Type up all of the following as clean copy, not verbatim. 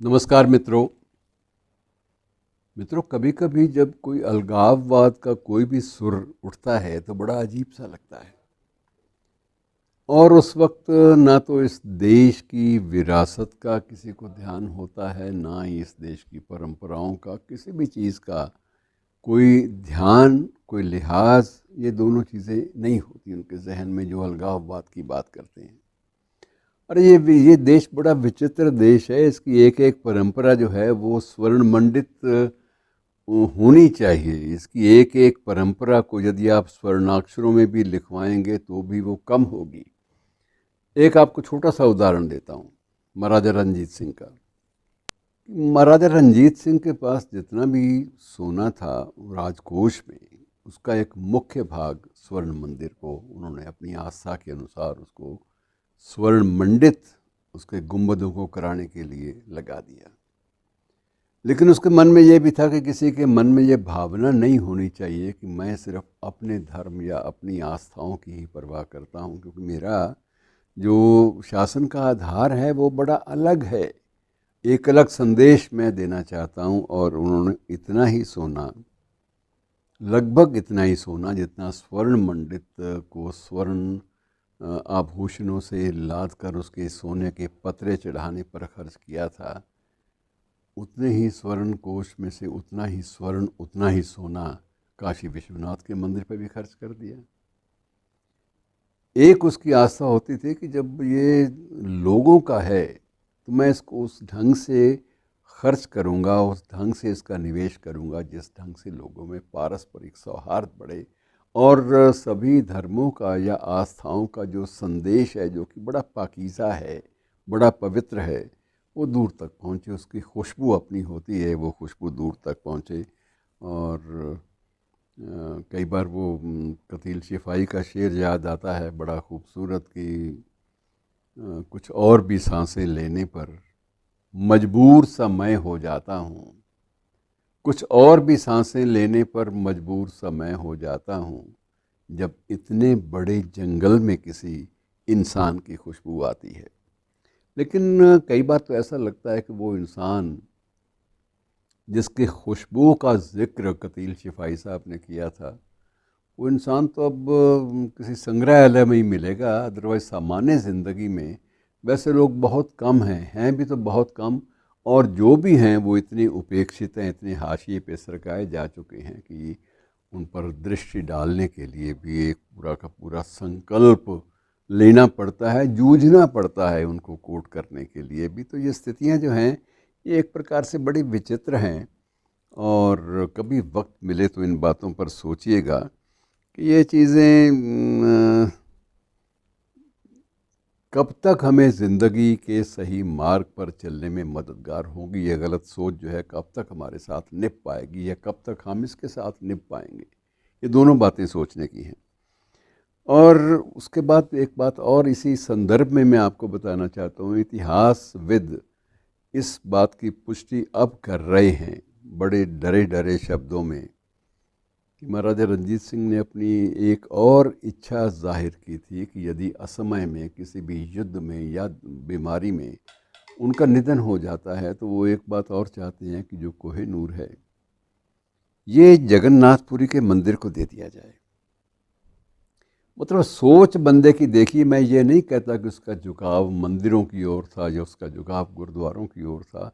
नमस्कार मित्रों। कभी कभी जब कोई अलगाववाद का कोई भी सुर उठता है तो बड़ा अजीब सा लगता है। और उस वक्त ना तो इस देश की विरासत का किसी को ध्यान होता है, ना ही इस देश की परंपराओं का, किसी भी चीज़ का कोई ध्यान, कोई लिहाज। ये दोनों चीज़ें नहीं होती उनके जहन में जो अलगाववाद की बात करते हैं। अरे ये देश बड़ा विचित्र देश है। इसकी एक एक परंपरा जो है वो स्वर्ण मंडित होनी चाहिए। इसकी एक एक परंपरा को यदि आप स्वर्णाक्षरों में भी लिखवाएंगे तो भी वो कम होगी। एक आपको छोटा सा उदाहरण देता हूँ, महाराजा रंजीत सिंह का। महाराजा रंजीत सिंह के पास जितना भी सोना था राजकोष में, उसका एक मुख्य भाग स्वर्ण मंदिर को उन्होंने अपनी आस्था के अनुसार उसको स्वर्ण मंडित, उसके गुंबदों को कराने के लिए लगा दिया। लेकिन उसके मन में ये भी था कि किसी के मन में ये भावना नहीं होनी चाहिए कि मैं सिर्फ अपने धर्म या अपनी आस्थाओं की ही परवाह करता हूँ, क्योंकि मेरा जो शासन का आधार है वो बड़ा अलग है। एक अलग संदेश मैं देना चाहता हूँ। और उन्होंने इतना ही सोना, लगभग इतना ही सोना जितना स्वर्ण मंडित को स्वर्ण आभूषणों से लाद कर उसके सोने के पतरे चढ़ाने पर खर्च किया था, उतने ही स्वर्ण कोष में से उतना ही स्वर्ण, उतना ही सोना काशी विश्वनाथ के मंदिर पर भी खर्च कर दिया। एक उसकी आस्था होती थी कि जब ये लोगों का है तो मैं इसको उस ढंग से खर्च करूंगा, उस ढंग से इसका निवेश करूंगा जिस ढंग से लोगों में पारस्परिक सौहार्द बढ़े और सभी धर्मों का या आस्थाओं का जो संदेश है, जो कि बड़ा पाकीज़ा है, बड़ा पवित्र है, वो दूर तक पहुँचे। उसकी खुशबू अपनी होती है, वो खुशबू दूर तक पहुँचे। और कई बार वो कतील शिफाई का शेर याद आता है, बड़ा खूबसूरत, कि कुछ और भी सांसें लेने पर मजबूर सा मैं हो जाता हूँ, कुछ और भी सांसें लेने पर मजबूर सा मैं हो जाता हूँ, जब इतने बड़े जंगल में किसी इंसान की खुशबू आती है। लेकिन कई बार तो ऐसा लगता है कि वो इंसान जिसकी खुशबू का ज़िक्र कतील शिफाई साहब ने किया था, वो इंसान तो अब किसी संग्रहालय में ही मिलेगा। अदरवाइज़ सामान्य ज़िंदगी में वैसे लोग बहुत कम हैं भी तो बहुत कम। और जो भी हैं वो इतने उपेक्षित हैं, इतने हाशिए पे सरकाए जा चुके हैं कि उन पर दृष्टि डालने के लिए भी एक पूरा का पूरा संकल्प लेना पड़ता है, जूझना पड़ता है उनको कोट करने के लिए भी। तो ये स्थितियां जो हैं ये एक प्रकार से बड़ी विचित्र हैं। और कभी वक्त मिले तो इन बातों पर सोचिएगा कि ये चीज़ें कब तक हमें ज़िंदगी के सही मार्ग पर चलने में मददगार होंगी। ये गलत सोच जो है कब तक हमारे साथ निभ पाएगी, या कब तक हम इसके साथ निभ पाएंगे। ये दोनों बातें सोचने की हैं। और उसके बाद एक बात और इसी संदर्भ में मैं आपको बताना चाहता हूँ। इतिहासविद इस बात की पुष्टि अब कर रहे हैं बड़े डरे डरे शब्दों में कि महाराजा रंजीत सिंह ने अपनी एक और इच्छा जाहिर की थी कि यदि असमय में किसी भी युद्ध में या बीमारी में उनका निधन हो जाता है तो वो एक बात और चाहते हैं कि जो कोहिनूर है ये जगन्नाथपुरी के मंदिर को दे दिया जाए। मतलब सोच बंदे की देखिए, मैं ये नहीं कहता कि उसका झुकाव मंदिरों की ओर था या उसका झुकाव गुरुद्वारों की ओर था।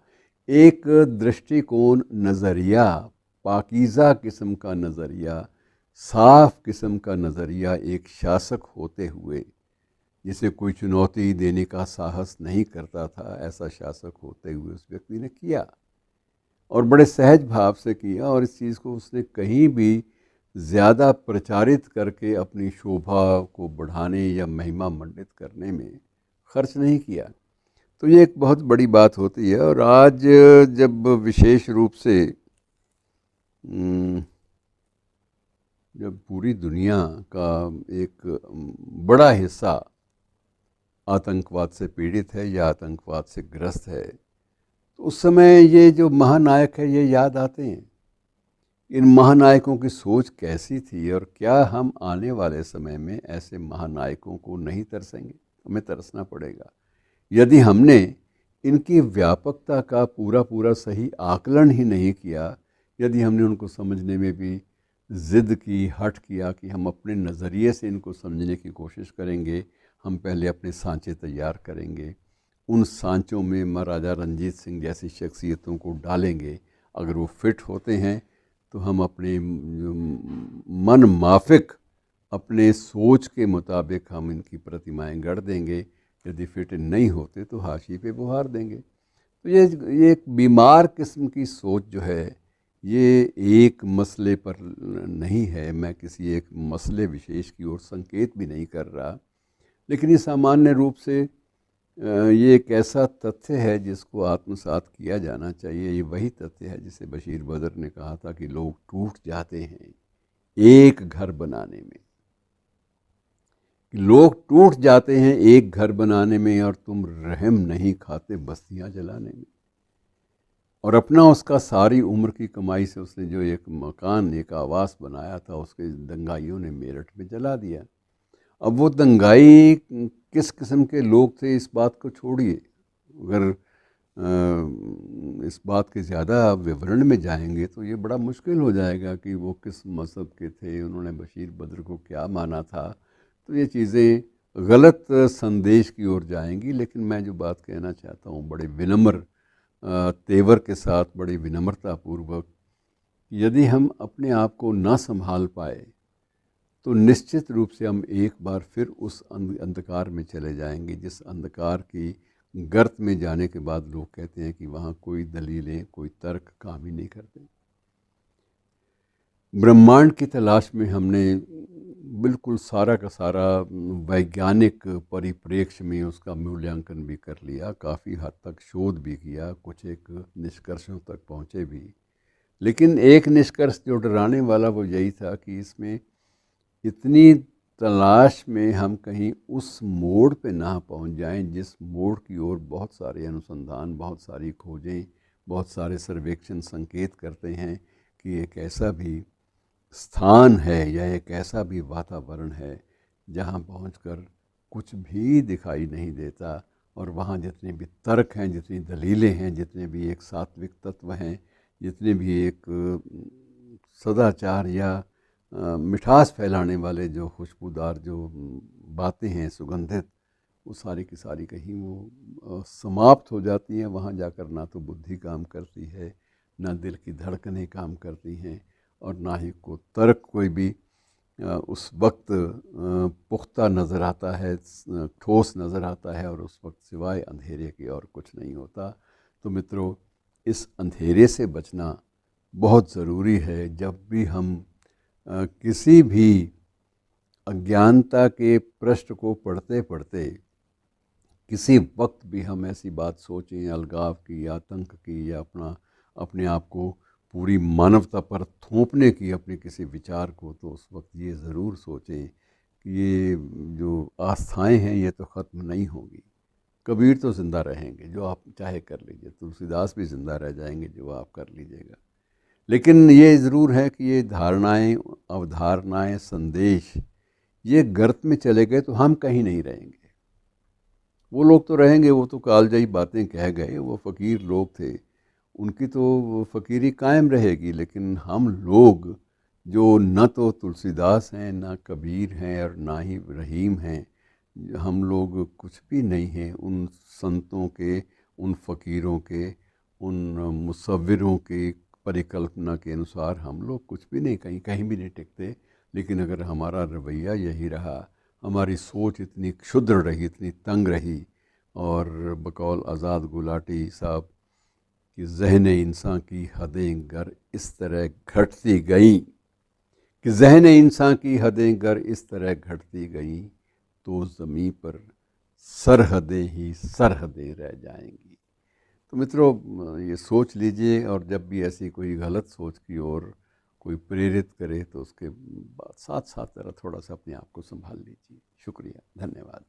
एक दृष्टिकोण, नज़रिया, पाकीज़ा किस्म का नज़रिया, साफ किस्म का नज़रिया एक शासक होते हुए जिसे कोई चुनौती देने का साहस नहीं करता था, ऐसा शासक होते हुए उस व्यक्ति ने किया और बड़े सहज भाव से किया। और इस चीज़ को उसने कहीं भी ज़्यादा प्रचारित करके अपनी शोभा को बढ़ाने या महिमा मंडित करने में खर्च नहीं किया। तो ये एक बहुत बड़ी बात होती है। और आज जब विशेष रूप से जब पूरी दुनिया का एक बड़ा हिस्सा आतंकवाद से पीड़ित है या आतंकवाद से ग्रस्त है, तो उस समय ये जो महानायक है ये याद आते हैं। इन महानायकों की सोच कैसी थी और क्या हम आने वाले समय में ऐसे महानायकों को नहीं तरसेंगे? हमें तरसना पड़ेगा। यदि हमने इनकी व्यापकता का पूरा पूरा सही आकलन ही नहीं किया। यदि हमने उनको समझने में भी ज़िद की, हठ किया कि हम अपने नज़रिए से इनको समझने की कोशिश करेंगे, हम पहले अपने सांचे तैयार करेंगे, उन सांचों में महाराजा रंजीत सिंह जैसी शख्सियतों को डालेंगे। अगर वो फिट होते हैं तो हम अपने मन माफिक, अपने सोच के मुताबिक हम इनकी प्रतिमाएं गढ़ देंगे। यदि फिट नहीं होते तो हाशिए पे बुहार देंगे। तो ये एक बीमार किस्म की सोच जो है, ये एक मसले पर नहीं है, मैं किसी एक मसले विशेष की ओर संकेत भी नहीं कर रहा, लेकिन ये सामान्य रूप से ये एक ऐसा तथ्य है जिसको आत्मसात किया जाना चाहिए। ये वही तथ्य है जिसे बशीर बदर ने कहा था कि लोग टूट जाते हैं एक घर बनाने में, कि लोग टूट जाते हैं एक घर बनाने में और तुम रहम नहीं खाते बस्तियां जलाने में। और अपना उसका सारी उम्र की कमाई से उसने जो एक मकान, एक आवास बनाया था, उसके दंगाइयों ने मेरठ में जला दिया। अब वो दंगाई किस किस्म के लोग थे इस बात को छोड़िए, अगर इस बात के ज़्यादा विवरण में जाएंगे तो ये बड़ा मुश्किल हो जाएगा कि वो किस मज़हब के थे, उन्होंने बशीर बद्र को क्या माना था। तो ये चीज़ें गलत संदेश की ओर जाएंगी। लेकिन मैं जो बात कहना चाहता हूँ बड़े विनम्र तेवर के साथ, बड़ी विनम्रतापूर्वक, यदि हम अपने आप को ना संभाल पाए तो निश्चित रूप से हम एक बार फिर उस अंधकार में चले जाएंगे, जिस अंधकार की गर्त में जाने के बाद लोग कहते हैं कि वहाँ कोई दलीलें, कोई तर्क काम ही नहीं करते। ब्रह्मांड की तलाश में हमने बिल्कुल सारा का सारा वैज्ञानिक परिप्रेक्ष्य में उसका मूल्यांकन भी कर लिया, काफ़ी हद तक शोध भी किया, कुछ एक निष्कर्षों तक पहुँचे भी। लेकिन एक निष्कर्ष जो डराने वाला वो यही था कि इसमें इतनी तलाश में हम कहीं उस मोड़ पे ना पहुंच जाएं जिस मोड़ की ओर बहुत सारे अनुसंधान, बहुत सारी खोजें, बहुत सारे सर्वेक्षण संकेत करते हैं कि एक ऐसा भी स्थान है या एक ऐसा भी वातावरण है जहां पहुंचकर कुछ भी दिखाई नहीं देता, और वहां जितने भी तर्क हैं, जितनी दलीलें हैं, जितने भी एक सात्विक तत्व हैं, जितने भी एक सदाचार या मिठास फैलाने वाले जो खुशबूदार जो बातें हैं, सुगंधित, वो सारी की सारी कहीं वो समाप्त हो जाती हैं। वहाँ जाकर ना तो बुद्धि काम करती है, ना दिल की धड़कनें काम करती हैं, और ना ही को तर्क कोई भी उस वक्त पुख्ता नज़र आता है, ठोस नज़र आता है, और उस वक्त सिवाय अंधेरे के और कुछ नहीं होता। तो मित्रों, इस अंधेरे से बचना बहुत ज़रूरी है। जब भी हम किसी भी अज्ञानता के पृष्ठ को पढ़ते पढ़ते किसी वक्त भी हम ऐसी बात सोचें अलगाव की, आतंक की, या अपने आप को पूरी मानवता पर थोपने की अपने किसी विचार को, तो उस वक्त ये ज़रूर सोचें कि ये जो आस्थाएं हैं ये तो ख़त्म नहीं होंगी। कबीर तो ज़िंदा रहेंगे, जो आप चाहे कर लीजिए, तुलसीदास भी ज़िंदा रह जाएंगे, जो आप कर लीजिएगा। लेकिन ये ज़रूर है कि ये धारणाएं, अवधारणाएं, संदेश ये गर्त में चले गए तो हम कहीं नहीं रहेंगे। वो लोग तो रहेंगे, वो तो कालजयी बातें कह गए, वो फ़कीर लोग थे, उनकी तो फ़कीरी कायम रहेगी। लेकिन हम लोग जो न तो तुलसीदास हैं, ना कबीर हैं, और ना ही रहीम हैं, हम लोग कुछ भी नहीं हैं उन संतों के, उन फ़कीरों के, उन मुसव्विरों की परिकल्पना के अनुसार हम लोग कुछ भी नहीं, कहीं कहीं भी नहीं टिकते। लेकिन अगर हमारा रवैया यही रहा, हमारी सोच इतनी क्षुद्र रही, इतनी तंग रही, और बकौल आज़ाद गुलाटी साहब कि ज़हन इंसान की हदें गर इस तरह घटती गईं, कि ज़हन इंसान की हदें गर इस तरह घटती गईं, तो ज़मीं पर सरहदें ही सरहदें रह जाएंगी। तो मित्रों, ये सोच लीजिए, और जब भी ऐसी कोई गलत सोच की ओर कोई प्रेरित करे तो उसके बाद साथ साथ ज़रा थोड़ा सा अपने आप को संभाल लीजिए। शुक्रिया, धन्यवाद।